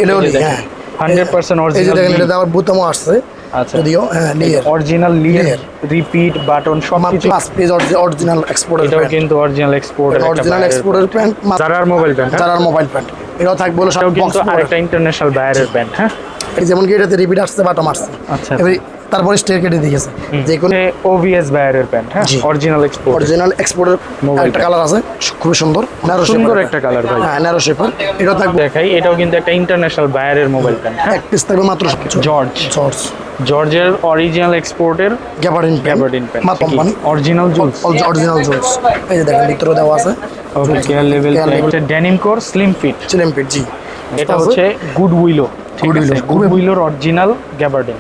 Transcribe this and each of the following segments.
এটাও হ্যাঁ 100% এই যে অরিজিনাল। দেখেন এটা আবার বোতামও আসছে। আচ্ছা, যদিও হ্যাঁ লিয়ার অরিজিনাল লিয়ার, রিপিট বাটন সবকিছু। প্লাস পেজ অরিজিনাল এক্সপোর্টের এটাও প্যান্ট, কিন্তু অরিজিনাল এক্সপোর্টের অরিজিনাল এক্সপোর্টের প্যান্ট, জারার মোবাইল প্যান্ট। জারার মোবাইল প্যান্ট। এটাও থাকবে হলো এটাও বক্স কিন্তু আরেকটা ইন্টারন্যাশনাল বায়ারের প্যান্ট। হ্যাঁ, এই যেমন কি এটাতে রিপিট আসছে, বাটম আসছে। আচ্ছা, এবারে তারপরে স্টেয়ার কেটে দিয়েছে যে কোন ওভিএস বায়ারের প্যান্ট। হ্যাঁ, অরিজিনাল এক্সপোর্ট, অরিজিনাল এক্সপোর্টের মোবাইল একটা কালার আছে খুবই সুন্দর, ন্যারো সুন্দর একটা কালার ভাই। হ্যাঁ ন্যারো শেপার। এটাও থাকবে দেখাই, এটাও কিন্তু একটা ইন্টারন্যাশনাল বায়ারের মোবাইল প্যান্ট। এক পিস থাকবে মাত্র জর্জের অরিজিনাল এক্সপোর্টের গ্যাবার্ডিন প্যান্ট, মা কোম্পানি অরিজিনাল জুলস। অরিজিনাল জুলস। এই যে দেখেন ভিতরে দেওয়া আছে ওকে, কেয়ার লেভেল ডেনিম কোর স্লিম ফিট। জি। এটা হচ্ছে গুড উইলো, গুড উইলোর অরিজিনাল গ্যাবার্ডিন।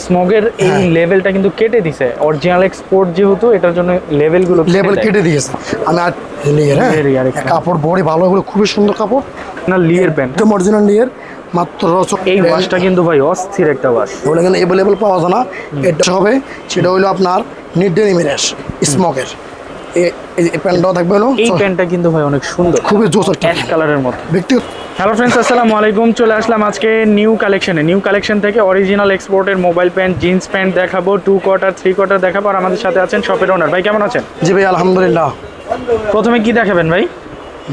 স্মগের এই লেভেলটা কিন্তু কেটে দিছে, অরিজিনাল এক্সপোর্ট যেহেতু এটার জন্য লেভেল কেটে দিয়েছে। আমি আর লিয়ার, হ্যাঁ কাপড় বড়ি ভালো, এগুলো খুবই সুন্দর কাপড় না। লিয়ার প্যান্ট, অরিজিনাল লিয়ার মাত্র। এই ওয়াশটা কিন্তু ভাই অস্থির একটা ওয়াশ, ওগুলো কিন্তু অ্যাভেলেবল পাওয়া যায় না। এটা হবে সেটা হলো আপনার নিড ডেনিমের স্মগের এই প্যান্টটাও থাকবে হলো। এই প্যান্টটা কিন্তু ভাই অনেক সুন্দর, খুবই জোস অ্যাশ কালারের মতো ব্যক্তিগত। হ্যালো ফ্রেন্ডস, আসসালামু আলাইকুম। চলে আসলাম আজকে নিউ কালেকশন থেকে অরিজিনাল এক্সপোর্টের মোবাইল প্যান্ট, জিন্স প্যান্ট দেখাবো, 2 কোয়ার্টার 3 কোয়ার্টার দেখাবো। আর আমাদের সাথে আছেন শপের ওনার ভাই। কেমন আছেন? জি ভাই আলহামদুলিল্লাহ। প্রথমে কি দেখাবেন ভাই?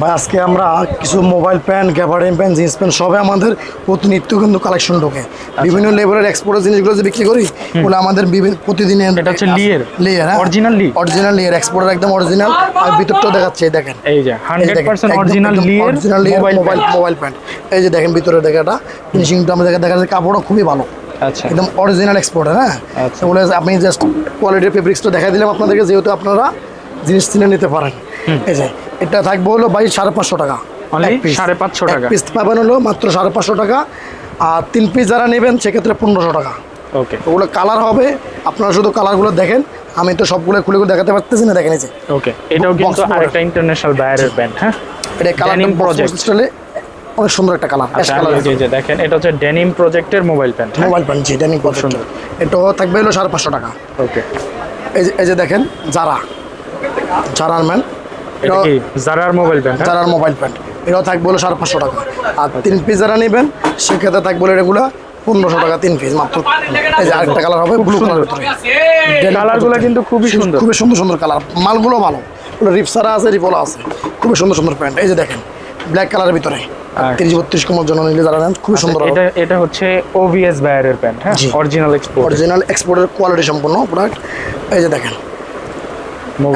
ভাই আজকে আমরা কিছু mobile pant, gabardine pant, jeans pant সবে আমাদের প্রতিনিত্য কিন্তু কালেকশন ঢোকে। বিভিন্ন লেভেলের এক্সপোর্টের জিনিসগুলো যে বিক্রি করি ওগুলো আমাদের প্রতিদিনের। এটা হচ্ছে লিয়ার, হ্যাঁ অরিজিনাল লিয়ার এক্সপোর্টের একদম অরিজিনাল। আর ভিতরটাও দেখাচ্ছে, দেখেন এই যে 100% অরিজিনাল লিয়ার মোবাইল প্যান্ট। এই যে দেখেন ভিতরে দেখাটা ফিনিশিংটা আমাদের দেখা যাচ্ছে, কাপড়ও খুবই ভালো। আচ্ছা, একদম অরিজিনাল এক্সপোর্টের। হ্যাঁ, ওগুলো আপনি জাস্ট কোয়ালিটির ফেব্রিক্সটা দেখাই দিলাম আপনাদেরকে, যেহেতু আপনারা জিনিস কিনে নিতে পারেন। এই যে এটা থাকবে হলো ভাই 550 টাকা, 550 টাকা পিস পাবেন হলো মাত্র 550 টাকা। আর 3 পিস যারা নেবেন সেক্ষেত্রে 1500 টাকা। ওকে, ওগুলো কালার হবে, আপনারা শুধু কালারগুলো দেখেন, আমি তো সবগুলো খুলে দেখাতে পারতেছি না, দেখেন এই যে। ওকে, এটাও কিন্তু আরেকটা ইন্টারন্যাশনাল বায়ারের প্যান্ট। হ্যাঁ, এটা ডেনিম প্রজেক্ট স্টাইলে অনেক সুন্দর একটা কালার, অ্যাশ কালার। এই যে দেখেন, এটা হচ্ছে ডেনিম প্রজেক্টের মোবাইল প্যান্ট। জি ডেনিম প্রজেক্ট। এটাও থাকবে হলো 550 টাকা। ওকে, এই যে দেখেন জারার ম্যান, এটা কি জারার মোবাইল প্যান্ট। এটাও থাকবে হলো 550 টাকা। আর 3 পিস যারা নেবেন সেক্ষেত্রে থাকবে হলো এগুলো 1500 টাকা 3 পিস মাত্র। এই যে আরেকটা কালার হবে ব্লু কালার ভিতরে। কালারগুলো কিন্তু খুবই সুন্দর কালার, মালগুলো ভালো। রিপসারা আছে, রিপোলা আছে, খুবই সুন্দর প্যান্ট। এই যে দেখেন ব্ল্যাক কালারের ভিতরে 30-32 কমার জন্য নিলে যারা নেন খুবই সুন্দর। এটা হচ্ছে ওভিএস বায়ারের প্যান্ট। হ্যাঁ, অরিজিনাল এক্সপোর্টের কোয়ালিটি সম্পন্ন প্রোডাক্ট। এই যে দেখেন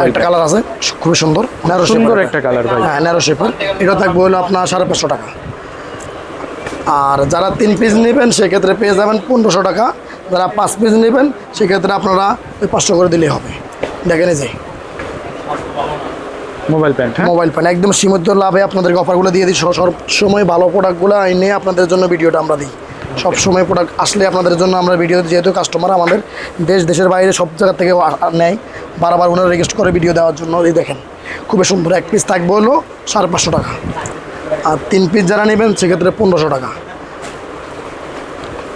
একটা কালার আছে খুবই সুন্দর, সুন্দর একটা কালার ভাই। হ্যাঁ ন্যারো শেপার। এটা থাকবে হলো আপনার 550 টাকা। আর যারা 3 পিস নেবেন সেক্ষেত্রে পেয়ে যাবেন 1500 টাকা। যারা 5 পিস নেবেন সেক্ষেত্রে আপনারা ওই 500 করে দিলেই হবে। দেখেন এই যে মোবাইল প্যান্ট একদম সীমিত লাভে আপনাদেরকে অফারগুলো দিয়ে দিই। সব সময় ভালো প্রোডাক্টগুলো এনে আপনাদের জন্য ভিডিওটা আমরা দিই। সব সময় প্রোডাক্ট আসলে আপনাদের জন্য আমরা ভিডিও, যেহেতু কাস্টমার আমাদের দেশের বাইরে সব জায়গা থেকে নেয়, বারবার ওনারা রিকোয়েস্ট করে ভিডিও দেওয়ার জন্য। এই দেখেন খুবই সুন্দর, এক পিস থাকবে হলো 550 টাকা। আর 3 পিস যারা নেবেন সেক্ষেত্রে 1500 টাকা।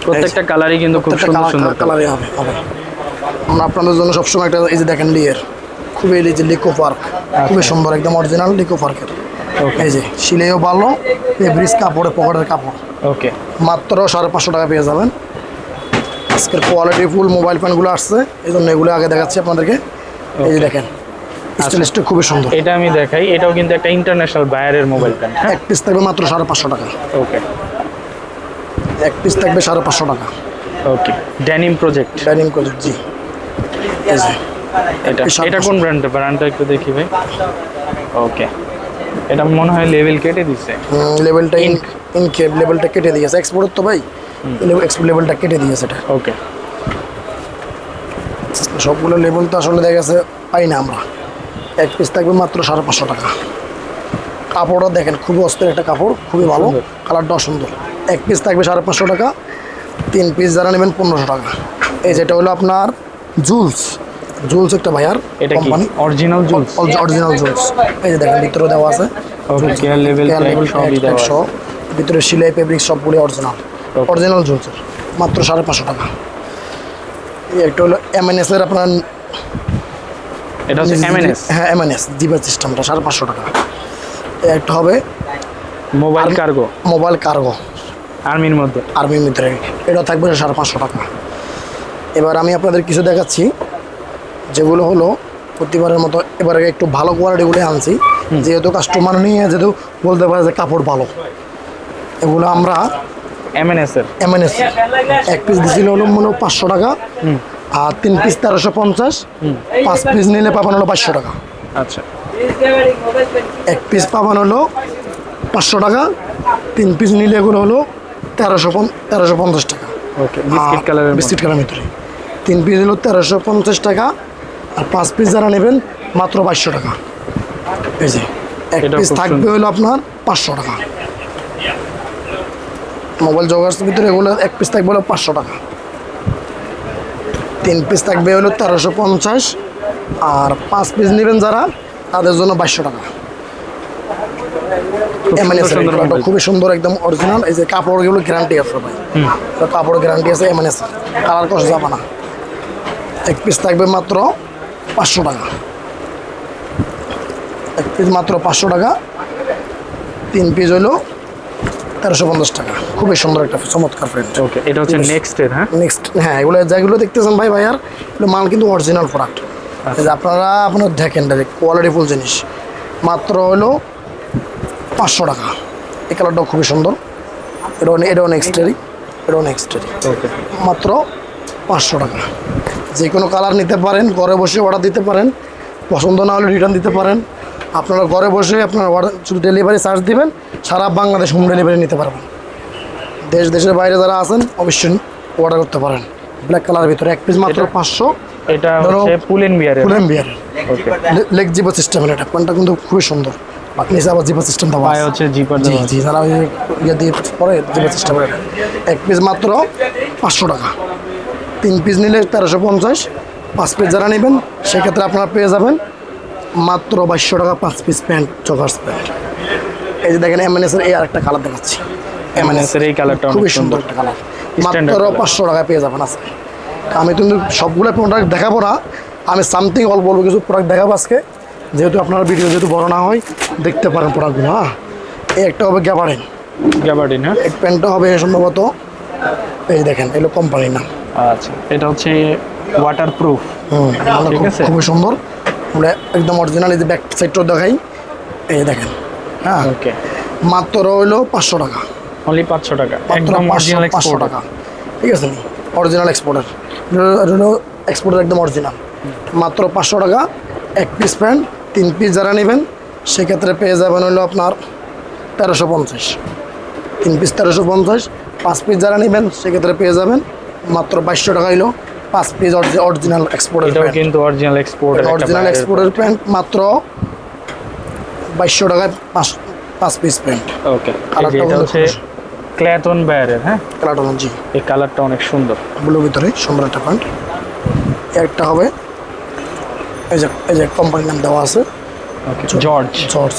প্রত্যেকটা কালারই কিন্তু খুব সুন্দর কালারই হবে। আমরা আপনাদের জন্য সবসময় একটা, এই যে দেখেন লিয়ার, খুবই এই যে লিকো পার্ক, খুবই সুন্দর একদম অরিজিনাল লিকো পার্কের। এই যে সিলেও ভালো, ফেব্রিক্স কাপড়ে পকেটের কাপড়। ওকে, মাত্র 550 টাকা পেয়ে যাবেন। আজকের কোয়ালিটি ফুল মোবাইল প্যান্টগুলো আসছে, এই জন্য এগুলো আগে দেখাচ্ছি আপনাদেরকে। এই যে দেখেন স্টাইলিশটা খুবই সুন্দর। এটা আমি দেখাই, এটাও কিন্তু একটা ইন্টারন্যাশনাল বায়ারের মোবাইল প্যান্ট। এক পিস থাকবে মাত্র 550 টাকা। ওকে, এক পিস থাকবে 550 টাকা। ওকে, ডেনিম প্রজেক্ট জি। এই যে এটা কোন ব্র্যান্ডটা একটু দেখি ভাই। ওকে, এটা মনে হয় লেভেল কেটে দিছে, লেভেলটা ইনকেপ লেভেলটা কেটে দিয়েছে। এক্সপোর্ট তো ভাই লেভেলটা কেটে দিয়েছে এটা। ওকে, সবগুলো লেভেল তো আসলে দেখা গেছে পাই না আমরা। এক পিস থাকবে মাত্র 550 টাকা। কাপড়টা দেখেন খুবই অস্থির একটা কাপড়, খুবই ভালো, কালারটাও সুন্দর। এক পিস থাকবে 550 টাকা। 3 পিস যারা নেবেন 1500 টাকা। এই যেটা হলো আপনার জুলস একটা ভাইয়ার কোম্পানি, অরিজিনাল জুলস। এই যে দেখেন ভিতরে দেওয়া আছে। ওকে, কেয়ার লেভেল সবই দেওয়া আছে। ভিতরে সিলাই ফেব্রিক সবগুলো অরিজিনাল জুলসের, মাত্র 550 টাকা। একটা হলো এমএনএস এর, আপনার এটা হচ্ছে এমএনএস। হ্যাঁ এমএনএস জিপার সিস্টেমটা 550 টাকা। একটা হবে মোবাইল কার্গো, আর্মির মধ্যে। আর্মির ভিতরে এটা থাকবে 550 টাকা। এবার আমি আপনাদের কিছু দেখাচ্ছি যেগুলো হলো প্রতিবারের মতো এবারে একটু ভালো কোয়ালিটিগুলো আনছি, যেহেতু কাস্টমার নিয়ে যেহেতু বলতে পারে যে কাপড় ভালো, এগুলো আমরা এমএনএস এর এমএনএস এক পিস দিছিল হলো মনে হয় 500 টাকা, আর 3 পিস 1350, 5 পিস নিলে পাবেন হলো 500 টাকা। আচ্ছা, এক পিস পাবেন হলো 500 টাকা, 3 পিস নিলে এগুলো হলো 1350 টাকা। ওকে, বিস্কিট কালারের বিস্কিট কালার ভিতরে 3 পিস হলো 1350 টাকা, আর 5 পিস যারা নেবেন মাত্র 500 টাকা। এই যে এক এটা পিস খুব থাকবে সুন্দর। হলো আপনার 500 টাকা। মোবাইল জগার্সের ভিতরে এগুলো এক পিস থাকবে হলো 500 টাকা, 3 পিস থাকবে হলো 1350, আর 5 পিস নেবেন যারা তাদের জন্য 2200 টাকা। এমএনএস সুন্দর মোবাইল। খুবই সুন্দর একদম অরিজিনাল। এই যে কাপড়গুলো গ্যারান্টি আছে ভাই, তো কাপড় গ্যারান্টি আছে এমএনএস, কালার কষ্ট যাবে না। এক পিস থাকবে মাত্র 500 টাকা, এক পিস মাত্র 500 টাকা, 3 পিস হলো 1350 টাকা। খুবই সুন্দর একটা চমৎকার প্রিন্ট। ওকে, এটা হচ্ছে নেক্সট এর। হ্যাঁ, নেক্সট, হ্যাঁ এগুলো যেগুলো দেখতেছেন ভাই ভাইয়ার এগুলো মাল কিন্তু অরিজিনাল প্রোডাক্ট। এই যে আপনারা দেখেন ডাইরেক্ট কোয়ালিটিফুল জিনিস, মাত্র হলো 500 টাকা। এই কালারটাও খুবই সুন্দর, এটাও নেক্সটেরই, এটাও নেক্সটেরই, ওকে, মাত্র 500 টাকা। যে কোনো কালার নিতে পারেন, ঘরে বসে অর্ডার দিতে পারেন, পছন্দ না হলে রিটার্ন দিতে পারেন। আপনারা ঘরে বসে আপনারা অর্ডার শুধু ডেলিভারি চার্জ দিবেন, সারা বাংলাদেশ হোম ডেলিভারি নিতে পারবেন। দেশের বাইরে যারা আছেন অবশ্যই অর্ডার করতে পারেন। ব্ল্যাক কালার ভিতরে এক পিস মাত্র 500। এটা ধরো হচ্ছে পুলেন বিয়ারের। ফুলেন বিয়ার ওকে, লেগ জিপো সিস্টেম, এটা প্যান্টটা কিন্তু খুবই সুন্দর। নিচে আবার জিপো সিস্টেম দেওয়া পায়ে আছে। হচ্ছে জিপার জি দেওয়া আছে। জি, যারা ওই ইয়ে দিয়ে পরে জিপো সিস্টেম, এক পিস মাত্র 500 টাকা, 3 পিস নিলে 1350, 5 পিস যারা নেবেন সেক্ষেত্রে আপনারা পেয়ে যাবেন মাত্র 2200 টাকা 5 পিস প্যান্ট, জগার্স প্যান্ট। এই যে দেখেন এমএনএস এর এই আরেকটা কালার দেখাচ্ছি, এমএনএস এর এই কালারটা খুবই সুন্দর একটা কালার, Standard মাত্র colour। 500 টাকায় পেয়ে যাবেন আজকে। আমি কিন্তু সবগুলো প্রোডাক্ট দেখাবো না, আমি সামথিং অল্প অল্প কিছু প্রোডাক্ট দেখাবো আজকে, যেহেতু আপনার ভিডিও যেহেতু বড় না হয় দেখতে পারেন প্রোডাক্টগুলো। হ্যাঁ, এই একটা হবে গ্যাবার্ডিন, গ্যাবার্ডিন। হ্যাঁ, এক প্যান্টটা হবে সম্ভবত, এই দেখেন এগুলো কোম্পানির নাম। আচ্ছা, এটা হচ্ছে ওয়াটার প্রুফ। মানে ঠিক আছে। খুবই সুন্দর, আমরা একদম অরিজিনাল। এই যে ব্যাক সাইডটাও দেখাই, এই দেখেন। হ্যাঁ, ওকে, মাত্র হইলো 500 টাকা, অনলি 500 টাকা, মাত্র একদম 500 অরিজিনাল 500 এক্সপোর্ট। টাকা। ঠিক আছে, অরিজিনাল এক্সপোর্টার, হলো এক্সপোর্টার একদম অরিজিনাল, মাত্র 500 টাকা। এক পিস প্যান্ট 3 পিস যারা নেবেন সেক্ষেত্রে পেয়ে যাবেন হলো আপনার 1350, 3 পিস 1350, 5 পিস যারা নেবেন সেক্ষেত্রে পেয়ে যাবেন মাত্র 2200 টাকা হইলো 5 পিস অরিজিনাল এক্সপোর্টের এটাও প্যান্ট। কিন্তু অরিজিনাল এক্সপোর্ট। অরিজিনাল এক্সপোর্টের প্যান্ট মাত্র 2200 টাকায় 5 পিস প্যান্ট। ওকে, কালারটা এটা হচ্ছে ক্ল্যাটন বায়ারের। হ্যাঁ, কালারটা জি এই কালারটা অনেক সুন্দর। ব্লুর ভিতরে সুন্দর একটা প্যান্ট। একটা হবে এই যে কোম্পানির নাম দেওয়া আছে, ওকে, জর্জ। জর্জ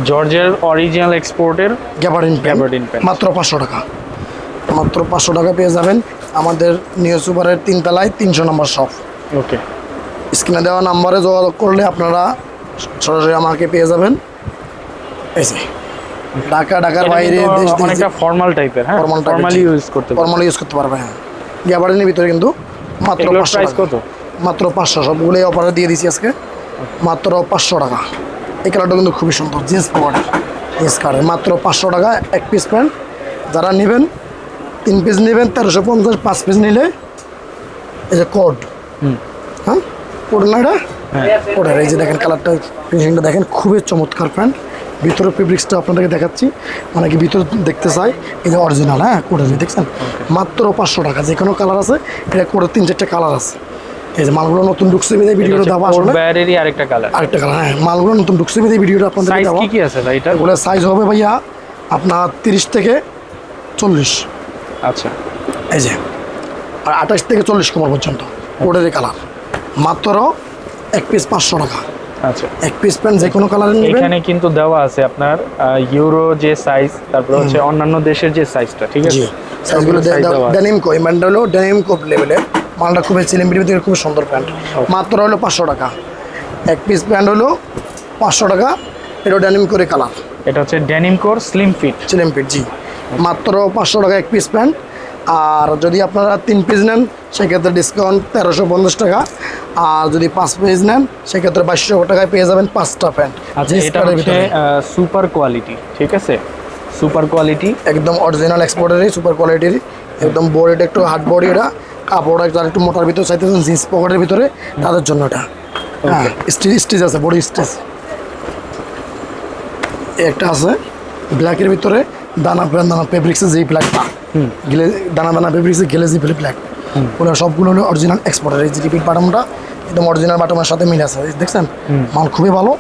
জর্জের অরিজিনাল এক্সপোর্টের গ্যাবার্ডিন গ্যাবার্ডিন প্যান্ট। মাত্র 500 টাকা, মাত্র 500 টাকা পেয়ে যাবেন আমাদের নিউ সুপারের 3 তলায় 300 নম্বর শপ। ওকে, স্ক্রিনে দেওয়া নাম্বারে যোগাযোগ করলে আপনারা সরাসরি আমাকে পেয়ে যাবেন। এই যে ঢাকার বাইরে দেশ অনেকটা ফর্মাল টাইপের। হ্যাঁ, ফর্মালি ইউজ করতে পারবেন। ফর্মালি ইউজ করতে পারবে। হ্যাঁ, গ্যাবার্ডিনের ভিতরে কিন্তু মাত্র এগুলোর 500 প্রাইস টাকা। কত? মাত্র 500, সবগুলোই অফারে দিয়ে দিচ্ছি আজকে, মাত্র 500 টাকা। এই কালারটা কিন্তু খুবই সুন্দর, জিন্স পকেট জিন্স কালার, মাত্র 500 টাকা এক পিস প্যান্ট। যারা নেবেন 3 পিস নেবেন 1350, 5 পিস নিলে এই যে কোড। হ্যাঁ, কোড না এটা, হ্যাঁ, কোডের এই যে দেখেন কালারটা, ফিনিশিংটা দেখেন, খুবই চমৎকার প্যান্ট। ভিতরে ফেব্রিক্সটা আপনাদেরকে দেখাচ্ছি, মানে কি ভিতরে দেখতে চাই। এই যে অরিজিনাল, হ্যাঁ কোডের, দেখছেন মাত্র 500 টাকা। যে কোনো কালার আছে, এটা কোডের 3-4টা কালার আছে। এই যে মালগুলো নতুন ঢুকছে বিদায় ভিডিওটা দেওয়া আসলে বায়ারেরই আরেকটা কালার। আরেকটা কালার। হ্যাঁ, মালগুলো নতুন ঢুকছে বিদায় ভিডিওটা আপনাদের সাইজ দেওয়া। কি কি আছে ভাই এটা? এগুলো সাইজ হবে ভাইয়া আপনার 30 থেকে 40। আচ্ছা, এই যে আর 28 থেকে 40 কোমর পর্যন্ত কোডের কালার, মাত্র এক পিস 500 টাকা। আচ্ছা, এক পিস প্যান্ট যে কোনো কালারের নেবেন। এখানে কিন্তু দেওয়া আছে আপনার ইউরো যে সাইজ, তারপর হচ্ছে অন্যান্য দেশের যে সাইজটা। ঠিক আছে, জি, সাইজগুলো size দেওয়া আছে। ডেনিম কো, এই প্যান্টটা হলো ডেনিম কোপ লেভেলের মালটা, খুবই সিলিম্বির ভিতরে খুব সুন্দর প্যান্ট, মাত্র হলো 500 টাকা। এক পিস প্যান্ট হলো 500 টাকা, এটা ডেনিম করে কালার, এটা হচ্ছে denim core slim fit. Slim fit. জি, মাত্র 500 টাকা এক পিস প্যান্ট। আর যদি আপনারা 3 পিস নেন সেক্ষেত্রে ডিসকাউন্ট 1350 টাকা। আর যদি 5 পিস নেন সেক্ষেত্রে 2200 টাকায় পেয়ে যাবেন 5টা প্যান্ট। আচ্ছা, এটা হচ্ছে সুপার কোয়ালিটি, ঠিক আছে, সুপার কোয়ালিটি, একদম অরিজিনাল এক্সপোর্টেরই সুপার কোয়ালিটির, একদম বডিটা একটু হার্ড বডি, এটা কাপড় একটু মোটার ভিতরে চাইতেছেন জিন্স পকেটের ভিতরে, তাদের জন্য এটা। হ্যাঁ, স্টিচ আছে, বডি স্টিচ একটা আছে ব্ল্যাকের ভিতরে, দানা ফেব্রিক্সের যেই ব্ল্যাকটা গেলে দানা ফেব্রিক্সের গেলেজি ব্ল্যাক, ওগুলো সবগুলো হলো অরিজিনাল এক্সপোর্টের। এই যে রিপিট বাটনটা একদম অরিজিনাল বাটনের সাথে মিল আছে, দেখছেন, মাল খুবই ভালো।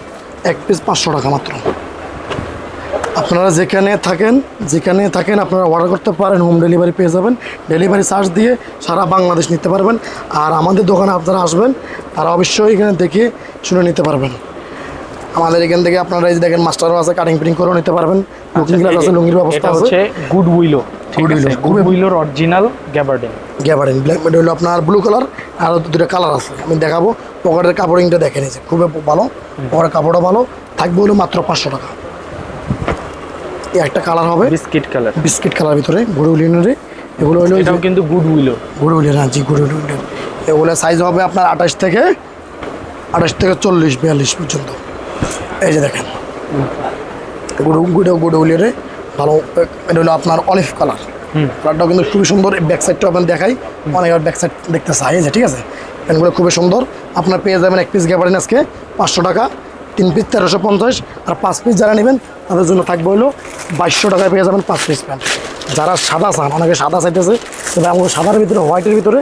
এক পিস 500 টাকা মাত্র। আপনারা যেখানে থাকেন আপনারা অর্ডার করতে পারেন, হোম ডেলিভারি পেয়ে যাবেন। ডেলিভারি চার্জ দিয়ে সারা বাংলাদেশ নিতে পারবেন। আর আমাদের দোকানে আপনারা আসবেন, তারা অবশ্যই এখানে দেখে শুনে নিতে পারবেন। আমাদের এখান থেকে আপনারা এই যে দেখেন মাস্টারও আছে, কাটিং প্রিন্ট করেও নিতে পারবেন। লুকিং গ্লাস আছে, লুঙ্গির ব্যবস্থা আছে। হচ্ছে গুড উইলো, ঠিক আছে, গুড উইলোর অরিজিনাল গ্যাবার্ডিন ব্ল্যাক মেড হলো আপনার ব্লু কালার, আর দুটো কালার আছে, আমি দেখাবো। পকেটের কাপড়িংটা দেখে নিয়েছে, খুবই ভালো, পকেটের কাপড়টা ভালো। থাকবে হলো মাত্র 500 টাকা। এই একটা কালার হবে বিস্কিট কালার ভিতরে, গুড উইলের। এগুলো হলো এটাও কিন্তু গুড উইলের, হ্যাঁ জি, গুড উইলের। এগুলো সাইজ হবে আপনার 28 থেকে 40-42 পর্যন্ত। এই যে দেখেন গুড উইলের ভালো। এটা হলো আপনার অলিভ কালারটাও কিন্তু খুবই সুন্দর। ব্যাক সাইডটাও আপনার দেখাই, অনেকবার ব্যাক সাইড দেখতে চাই যে, ঠিক আছে। প্যান্টগুলো খুবই সুন্দর। আপনার পেয়ে যাবেন এক পিস গ্যাবার্ডিন আজকে 500 টাকা, 3 পিস 1350, আর 5 পিস যারা নেবেন তাদের জন্য থাকবে হলো 2200 টাকায় পেয়ে যাবেন 5 পিস প্যান্ট। যারা সাদা চান, অনেকে সাদা চাইতেছে, তবে আমাদের সাদার ভিতরে হোয়াইটের ভিতরে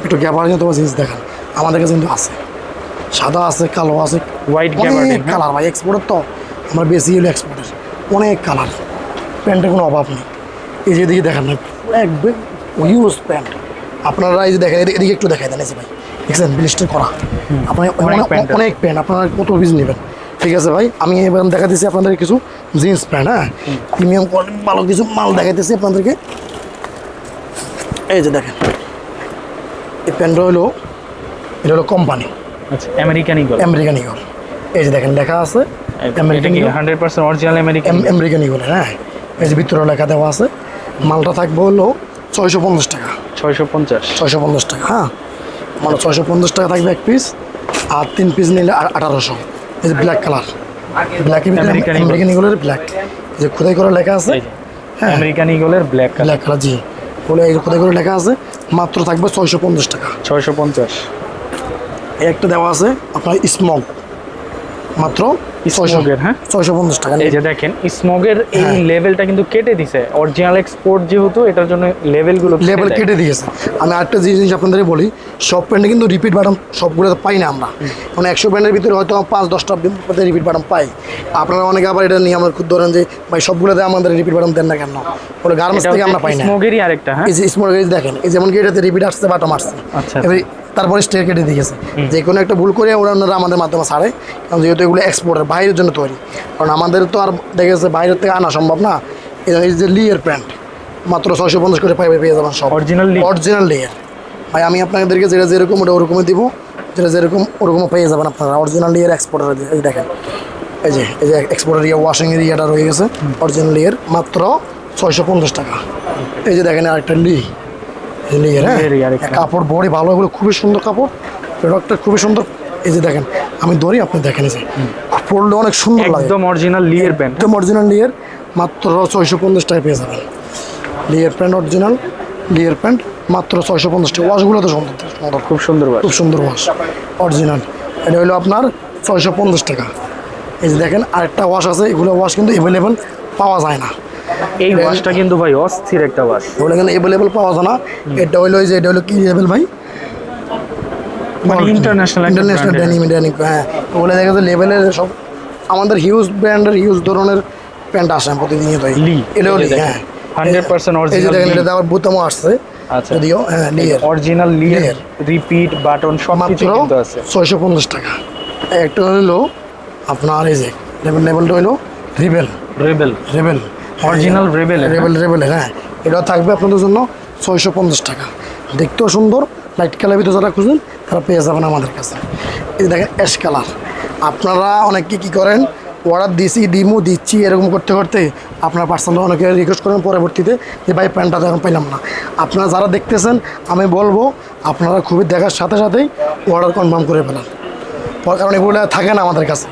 একটু গ্যাবার্ডিন তোমার জিনিস দেখান, আমাদের কাছে কিন্তু আছে, সাদা আছে, কালো আছে, হোয়াইট অনেক কালার ভাই। এক্সপোর্টের তো আমরা বেশি হলো এক্সপোর্টের, অনেক কালার, প্যান্টের কোনো অভাব নেই। এই যে এদিকে দেখেন না, একদম হিউজ প্যান্ট। আপনারা এই যে দেখেন, এদিকে একটু দেখাই দেন, এই যে ভাই দেখছেন ব্লিস্টার করা, আপনার অনেক প্যান্ট, আপনারা কত পিস নেবেন, ঠিক আছে ভাই। আমি এবার দেখাতেছি আপনাদের কিছু জিন্স প্যান্ট, হ্যাঁ, প্রিমিয়াম কোয়ালিটি ভালো কিছু মাল দেখাইতেছি আপনাদেরকে। এই যে দেখেন, এই প্যান্টটা হলো, এটা হলো কোম্পানি, আচ্ছা, আমেরিকান ইগল। এই যে দেখেন লেখা আছে American eagle, 100% original American eagle. হ্যাঁ, এই যে ভিতরে লেখা দেওয়া আছে। মালটা থাকবে হলো 650 টাকা। 650 টাকা, হ্যাঁ, মানে 650 টাকা থাকবে এক পিস। আর 3 পিস নিলে 1800। এই যে ব্ল্যাক কালার, ব্ল্যাকের ভিতরে আমেরিকান ইগলের ব্ল্যাক, যে খোদাই করে লেখা আছে, হ্যাঁ, আমেরিকান ইগলের ব্ল্যাক কালার, জি, বলে এই খোদাই করে লেখা আছে। মাত্র থাকবে 650 টাকা। 650। একটা দেওয়া আছে আপনার স্মোক, মাত্র 650 টাকা। এই যে দেখেন স্মোকের এই লেভেলটা কিন্তু কেটে দিছে, অরিজিনাল এক্সপোর্ট যেহেতু এটার জন্য লেভেল কেটে দিয়েছে। আমি আরেকটা জিনিস আপনাদের বলি, সব প্যান্টে কিন্তু রিপিট বাটন সবগুলো পাই না আমরা, মানে 100 প্যান্টের ভিতরে হয়তো 5-10টা রিপিট বাটন পাই। আপনারা অনেকে আবার এটা নিয়ে আমার খুব ধরেন যে ভাই সবগুলোতে আমাদের রিপিট বাটন দেন না কেন, বলে গার্মেন্টস থেকে আমরা পাই না। স্মোকেরই আরেকটা, হ্যাঁ, এই যে স্মোকের দেখেন, এই যেমন কি এটাতে রিপিট আসছে, বাটন আসছে, আচ্ছা, তারপরে স্টেয়ার কেটে দিয়েছে। যে কোনো একটা ভুল করে ওরা আমাদের মাধ্যমে ছাড়ে, কারণ যেহেতু এগুলো এক্সপোর্টের বাইরের জন্য তৈরি, কারণ আমাদের তো আর দেখেছে বাইরের থেকে আনা সম্ভব না। এই যে লিয়ের প্যান্ট মাত্র 650 করে পেয়ে যাবেন সব অরিজিনাল লিয়ের। ভাই আমি আপনাদেরকে যেটা যেরকম ওটা ওরকমই দিব, যেটা যেরকম ওরকমও পেয়ে যাবেন আপনারা অরিজিনাল লিয়ের এক্সপোর্টার। এই দেখেন, এই যে এক্সপোর্টার ওয়াশিংয়ের ইয়েটা রয়ে গেছে, অরিজিনাল লিয়ের মাত্র 650 টাকা। এই যে দেখেন আরেকটা লিয়ের, হ্যাঁ, কাপড় বড়ি ভালো, এগুলো খুবই সুন্দর কাপড়, প্রোডাক্টটা খুবই সুন্দর। এই যে দেখেন, আমি ধরি, আপনি দেখেন, এই যে পরলে অনেক সুন্দর লাগে, একদম অরিজিনাল লিয়ের প্যান্ট, একদম অরিজিনাল লিয়ের, মাত্র 650 টাকায় পেয়ে যাবেন লিয়ের প্যান্ট, অরিজিনাল লিয়ের প্যান্ট মাত্র 650 টাকা। ওয়াশগুলো তো সুন্দর, খুব সুন্দর ওয়াশ, অরিজিনাল। এটা হলো আপনার 650 টাকা। এই যে দেখেন আরেকটা ওয়াশ আছে, এগুলো ওয়াশ কিন্তু অ্যাভেলেবেল পাওয়া যায় না। এই ওয়াশটা কিন্তু ভাই অস্থির একটা ওয়াশ, ওগুলো কিন্তু অ্যাভেলেবেল পাওয়া যায় না। এটা হলো কি লেভেল ভাই, মানে ইন্টারন্যাশনাল ডেনিম, হ্যাঁ, ওগুলো দেখা যায় লেভেলের সব আমাদের হিউজ ব্র্যান্ডের হিউজ ধরনের প্যান্ট আসে প্রতিদিনই। তো এটাও হ্যাঁ 100% অরিজিনাল। এই যে দেখেন, এটা আবার বুতামও আসছে, আচ্ছা, যদিও হ্যাঁ লিয়ের, অরিজিনাল লিয়ের রিপিট বাটন সব কিছু কিন্তু আছে। 650 টাকা। একটা হলো আপনার এই যে লেভেলটা হলো রেবেল, অরিজিনাল রেবেল, হ্যাঁ, এটা থাকবে আপনাদের জন্য 650 টাকা। দেখতেও সুন্দর, লাইট কালার ভিতরে যারা খুঁজেন তারা পেয়ে যাবেন আমাদের কাছে। এই দেখেন অ্যাশ কালার। আপনারা অনেকে কী করেন, অর্ডার দিচ্ছি এরকম করতে করতে আপনার পার্সোনাল অনেকে রিকোয়েস্ট করেন পরবর্তীতে যে ভাই প্যান্টটা তো এখন পাইলাম না। আপনারা যারা দেখতেছেন আমি বলবো আপনারা খুবই দেখার সাথে সাথেই অর্ডার কনফার্ম করে ফেলেন, কারণ এগুলো থাকে না আমাদের কাছে।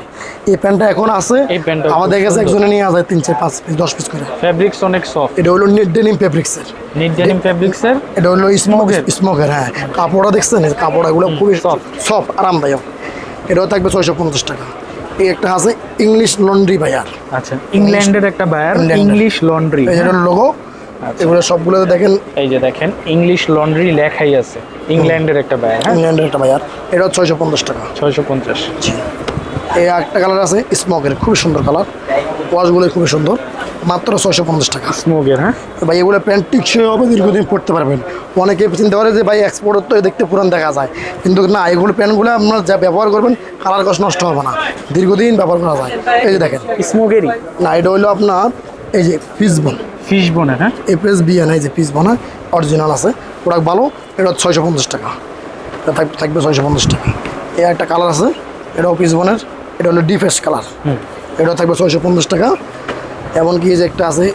এই প্যান্টটা এখন আছে এই প্যান্টটা আমাদের কাছে, একজনে নিয়ে যায় 3 4 5 পিস 10 পিস করে। ফেব্রিক্স অনেক সফট, এটা হলো নিট ডেনিম ফেব্রিক্সের, নিট ডেনিম ফেব্রিক্সের। এটা হলো স্মোকের। হ্যাঁ, কাপড়টা দেখছেন, কাপড়গুলো খুবই সফট আরামদায়ক। এটাও থাকবে 650 টাকা। এই একটা আছে ইংলিশ লন্ড্রি বায়ার। আচ্ছা, ইংল্যান্ডের একটা বায়ার, ইংলিশ লন্ড্রি, এই যেটা লোগো। এগুলো সবগুলোতে দেখেন, এই যে দেখেন ইংলিশ লন্ড্রি লেখাই আছে, ইংল্যান্ডের একটা বায়ার। হ্যাঁ, ইংল্যান্ডের একটা বায়ার, এটাও 650 টাকা। 650। এই একটা কালার আছে স্মোকের, খুবই সুন্দর কালার, ওয়াশগুলো খুবই সুন্দর, মাত্র 650 টাকা। স্মোকের, হ্যাঁ ভাই এগুলো প্যান্ট টিকসই হবে, দীর্ঘদিন পরতে পারবেন। অনেকে চিন্তা করে যে ভাই এক্সপোর্টের তো দেখতে পুরান দেখা যায়, কিন্তু না, এগুলো প্যান্টগুলো আপনার যা ব্যবহার করবেন কালার কষ্ট নষ্ট হবে না, দীর্ঘদিন ব্যবহার করা যায়। এই যে দেখেন স্মোকেরই না, এটা হলো আপনার এই যে ফিশবোন, ফিশ বোনের। হ্যাঁ, এপ্রেস বিয়ান, এই যে ফিশবোনা অরিজিনাল আছে, প্রোডাক্ট ভালো। এটা 650 টাকা, এটা থাকবে 650 টাকা। এই একটা কালার আছে, এটাও ফিশবোনের, এটা হলো ডিফেস কালার, এটাও থাকবে 650 টাকা। এমনকি এই যে একটা আছে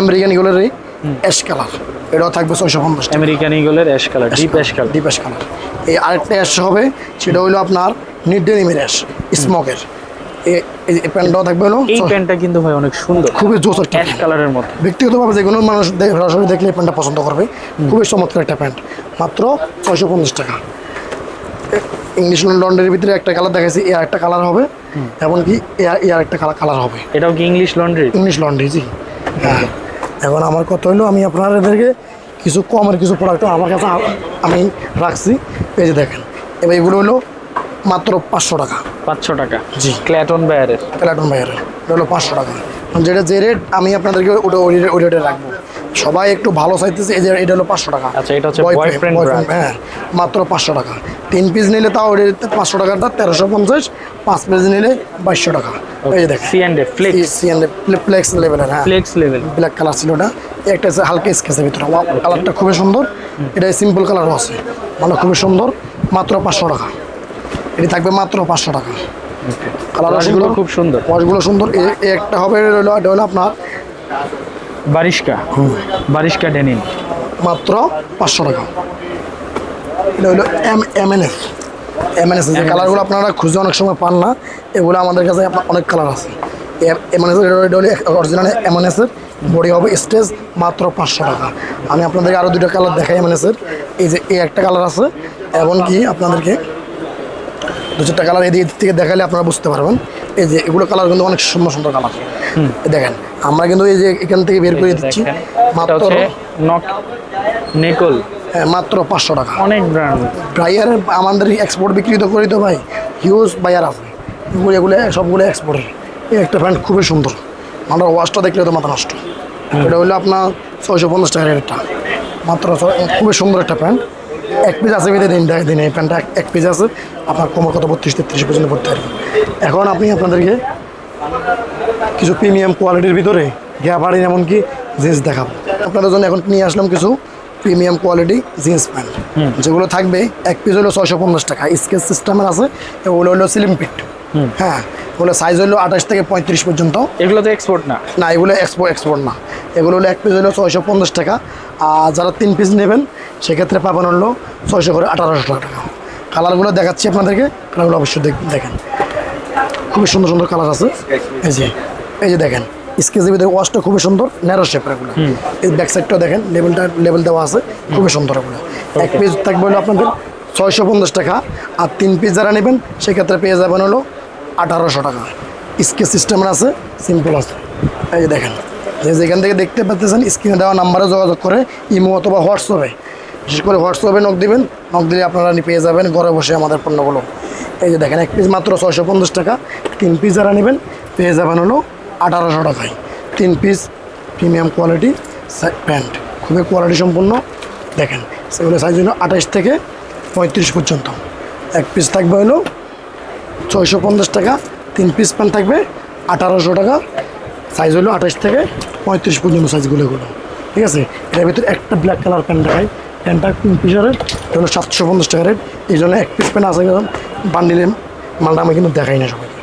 আমেরিকান ইগলের অ্যাশ কালার, এটাও থাকবে 650 টাকা। আমেরিকান ইগলের ash colour, deep ash colour. Deep ash colour. এই আরেকটা অ্যাশ হবে, সেটা হলো আপনার নিট ডেনিমের অ্যাশ স্মোকের। এই প্যান্টটাও থাকবে হলো, এই প্যান্টটা কিন্তু ভাই অনেক সুন্দর, খুবই জোস একটা অ্যাশ কালারের মতো। ব্যক্তিগতভাবে যে কোনো মানুষ সরাসরি দেখলে এই প্যান্টটা পছন্দ করবে, খুবই চমৎকার একটা প্যান্ট, মাত্র 650 টাকা। ইংলিশ লন্ড্রির ভিতরে একটা কালার দেখাইছি, এর একটা কালার হবে, এমনকি এর একটা কালার হবে। এটাও কি ইংলিশ লন্ড্রি? ইংলিশ লন্ড্রি, জি হ্যাঁ। এখন আমার কথা হলো, আমি আপনাদেরকে কিছু কমের কিছু প্রোডাক্ট আমার কাছে আমি রাখছি। এই যে দেখেন, এবার এগুলো হলো মাত্র 500 টাকা। 500 টাকা, জি, ক্ল্যাটন বায়ারের। প্লাটন বাইরের এটা হলো 500 টাকা। যেটা যে রেট আমি আপনাদেরকে ওই রেটে রাখবো। সবাই একটু ভালো চাইতেছে, এই যে এটা হলো 500 টাকা। আচ্ছা, এটা হচ্ছে বয়ফ্রেন্ড ব্র্যান্ড। হ্যাঁ, মাত্র 500 টাকা। 3 পিস নিলে তাও 500 টাকাটা 1350, 5 পিস নিলে 2200 টাকা। এই যে দেখেন C&A ফ্লেক্স, ফ্লেক্স লেভেলের, হ্যাঁ ফ্লেক্স লেভেল। ব্ল্যাক কালার ছিল ওটা। একটা আছে হালকা স্কেচের ভিতরে, কালারটা খুবই সুন্দর। এটা সিম্পল কালারও আছে, মানে খুবই সুন্দর, মাত্র 500 টাকা। এটি থাকবে মাত্র 500 টাকা। কালারগুলো খুব সুন্দর, ওয়াশগুলো সুন্দর। এই একটা হবে, এটা হলো আপনার বারিশকা ডেনিম, মাত্র 500 টাকা। এটা হলো এমএনএস। যে কালারগুলো আপনারা খুঁজে অনেক সময় পান না, এগুলো আমাদের কাছে অনেক কালার আছে। এমএনএস, এটা হলো অরিজিনাল এমএনএসের, বডি হবে স্টেজ, মাত্র 500 টাকা। আমি আপনাদেরকে আরও 2টা কালার দেখাই এমএনএসের। এই যে এই একটা কালার আছে, এমনকি আপনাদেরকে 2-4টা কালার এদিক থেকে দেখালে আপনারা বুঝতে পারবেন। এই যে এগুলো কালার কিন্তু অনেক সুন্দর সুন্দর কালার। দেখেন, আমরা কিন্তু এই যে এখান থেকে বের করে দিচ্ছি, মাত্র নেকল, মাত্র 500 টাকা। অনেক ব্র্যান্ড ড্রাইয়ার আমাদের এক্সপোর্ট বিক্রি তো করি তো ভাই, হিউজ বায়ার আছে, এগুলো সবগুলো এক্সপোর্টের। এই একটা প্যান্ট খুবই সুন্দর, আমরা ওয়াশটা দেখলে তো মাথা নষ্ট। এটা হলো আপনার 650 টাকার রেটটা, মাত্র খুবই সুন্দর একটা প্যান্ট। 1 পিস আছে বেঁধে দিন এই প্যান্টটা 1 পিস আছে, আপনার কোমর কত 32-33 পর্যন্ত পড়তে পারবেন। এখন আপনি আপনাদেরকে কিছু প্রিমিয়াম কোয়ালিটির ভিতরে গ্যাবারিন এমনকি জিন্স দেখাবো আপনাদের জন্য। এখন নিয়ে আসলাম কিছু প্রিমিয়াম কোয়ালিটি জিন্স প্যান্ট, যেগুলো থাকবে 1 পিস হলো 650 টাকা। স্কেচ সিস্টেমের আছে, এগুলো হলো স্লিম ফিট। হ্যাঁ, ওগুলো সাইজ হলো 28 থেকে 35 পর্যন্ত। এগুলো তো এক্সপোর্ট না, না এগুলো এক্সপোর্ট না। এগুলো হলো 1 পিস হলো 650 টাকা। আর যারা 3 পিস নেবেন সেক্ষেত্রে পাবেন হলো 600 করে 1800 টাকা। কালারগুলো দেখাচ্ছি আপনাদেরকে, কালারগুলো অবশ্যই দেখেন, খুবই সুন্দর সুন্দর কালার আছে। এই যে দেখেন, স্কেচের ভিতরে ওয়াশটা খুবই সুন্দর, ন্যারো শেপের এগুলো। এই ব্যাক সাইডটাও দেখেন, লেবেল দেওয়া আছে, খুবই সুন্দর এগুলো। 1 পিস থাকবে হলো আপনাদের 650 টাকা। আর 3 পিস যারা নেবেন সেক্ষেত্রে পেয়ে যাবেন হলো 1800 টাকা। স্কেচ সিস্টেমের আছে, সিম্পল আছে। এই যে দেখেন, যেখান থেকে দেখতে পাচ্ছেন স্ক্রিনে দেওয়া নাম্বারে যোগাযোগ করে ইমো অথবা হোয়াটসঅ্যাপে, বিশেষ করে হোয়াটসঅ্যাপে নক দিবেন, নক দিলে আপনারা পেয়ে যাবেন ঘরে বসে আমাদের পণ্যগুলো। এই যে দেখেন, 1 পিস মাত্র 650 টাকা। 3 পিস যারা নেবেন পেয়ে যাবেন হলো 1800 টাকায়। 3 পিস প্রিমিয়াম কোয়ালিটি প্যান্ট, খুবই কোয়ালিটি সম্পূর্ণ। দেখেন, সেগুলো সাইজ হলো 28 থেকে 35 পর্যন্ত। 1 পিস থাকবে হলো 650 টাকা। 3 পিস প্যান্ট থাকবে 1800 টাকা। সাইজ হলো 28 থেকে 35 পর্যন্ত সাইজগুলো এগুলো, ঠিক আছে। এটার ভিতরে একটা ব্ল্যাক কালার প্যান্ট দেখাই, প্যান্টটা 3 পিসের রেট হলো 750 টাকা রেট। এই জন্য 1 পিস প্যান্ট আছে, বান্ডিলের মালটা আমি কিন্তু দেখাই না সবাইকে।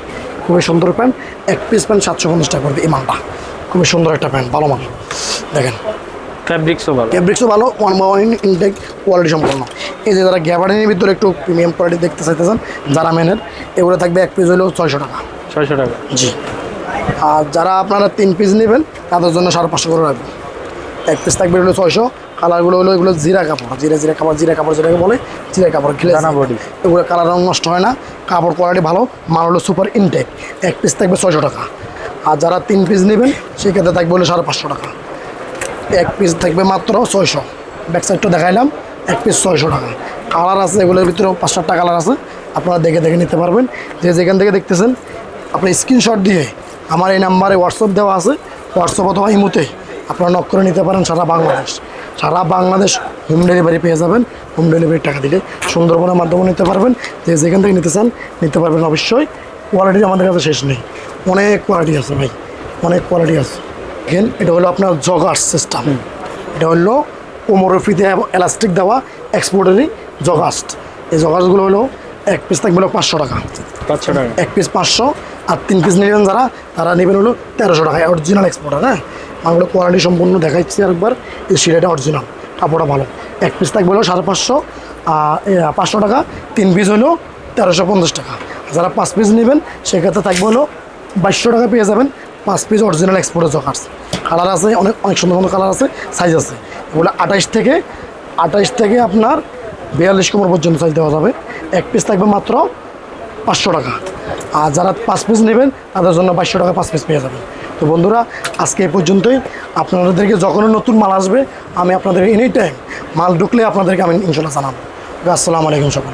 খুবই সুন্দর প্যান্ট, এক পিস প্যান্ট 750 টাকা করবে এই মালটা। খুবই সুন্দর একটা প্যান্ট, ভালো মাল। দেখেন ফ্যাব্রিক্সও ভালো। ফেব্রিক্সও ভালো, 1/1 ইনটেক, কোয়ালিটি সম্পন্ন। এই যে যারা গ্যাবার্ডিনের ভিতরে একটু প্রিমিয়াম কোয়ালিটি দেখতে চাইতেছেন, যারা মেনের, এগুলো থাকবে এক পিস হলেও 600 টাকা। 600 টাকা। জি। আর যারা আপনারা 3 পিস নেবেন তাদের জন্য 550 করে রাখবেন। এক পিস থাকবে হলো 600। কালারগুলো হলো এগুলো জিরা কাপড়, জিরা কাপড় যেটাকে বলে, জিরা কাপড় ঘিলে দানা বডি। এগুলো কালার রং নষ্ট হয় না, কাপড় কোয়ালিটি ভালো, মাল হলো সুপার ইনটেক। এক পিস থাকবে 600 টাকা। আর যারা 3 পিস নেবেন সেক্ষেত্রে থাকবে হলো 550 টাকা। এক পিস থাকবে মাত্র 600। ব্যাক সাইডটা দেখাইলাম, এক পিস 600 টাকা। কালার আছে এগুলোর ভিতরে 5-7টা কালার আছে, আপনারা দেখে নিতে পারবেন। যেখান থেকে দেখতেছেন আপনি স্ক্রিনশট দিয়ে আমার এই নাম্বারে হোয়াটসঅ্যাপ দেওয়া আছে, হোয়াটসঅ্যাপ অথবা ইমোতে আপনারা নক করে নিতে পারেন। সারা বাংলাদেশ হোম ডেলিভারি পেয়ে যাবেন। হোম ডেলিভারির টাকা দিলে সুন্দরবনের মাধ্যমে নিতে পারবেন। যেখান থেকে নিতে চান নিতে পারবেন। অবশ্যই কোয়ালিটি আমাদের কাছে শেষ নেই, অনেক কোয়ালিটি আছে ভাই, অনেক কোয়ালিটি আছে। দেখেন এটা হলো আপনার জগার্স সিস্টেম, এটা হলো কোমরের ফিতে এলাস্টিক দেওয়া এক্সপোর্টারি জগাস্ট। এই জগার্সগুলো হলো এক পিস থাকবে হলো 500 টাকা। 500 টাকা। এক পিস 500। আর 3 পিস নেবেন যারা, তারা নেবেন হলো 1300 টাকা। Original exporter. হ্যাঁ, মালগুলো কোয়ালিটি সম্পূর্ণ দেখাচ্ছি আরেকবার। এই সিলাইটা অরিজিনাল, কাপড়টা ভালো। এক পিস থাকবে হলো 550, 500 টাকা। 3 পিস হলো 1350 টাকা। যারা 5 পিস নেবেন সেক্ষেত্রে থাকবে হলো 2200 টাকা পেয়ে যাবেন। 5 piece original exporter joggers. Colour আছে অনেক সুন্দর সুন্দর কালার আছে, সাইজ আছে। এগুলো 28 থেকে আপনার 42 কোমর পর্যন্ত সাইজ দেওয়া যাবে। এক পিস থাকবে মাত্র 500 টাকা। আর যারা 5 পিস নেবেন তাদের জন্য 2200 টাকা 5 পিস পেয়ে যাবেন। তো বন্ধুরা, আজকে এই পর্যন্তই। আপনাদেরকে যখনই নতুন মাল আসবে আমি আপনাদের এনি টাইম মাল ঢুকলে আপনাদেরকে আমি ইনশাল্লাহ জানাবো। আসসালামু আলাইকুম সবাই।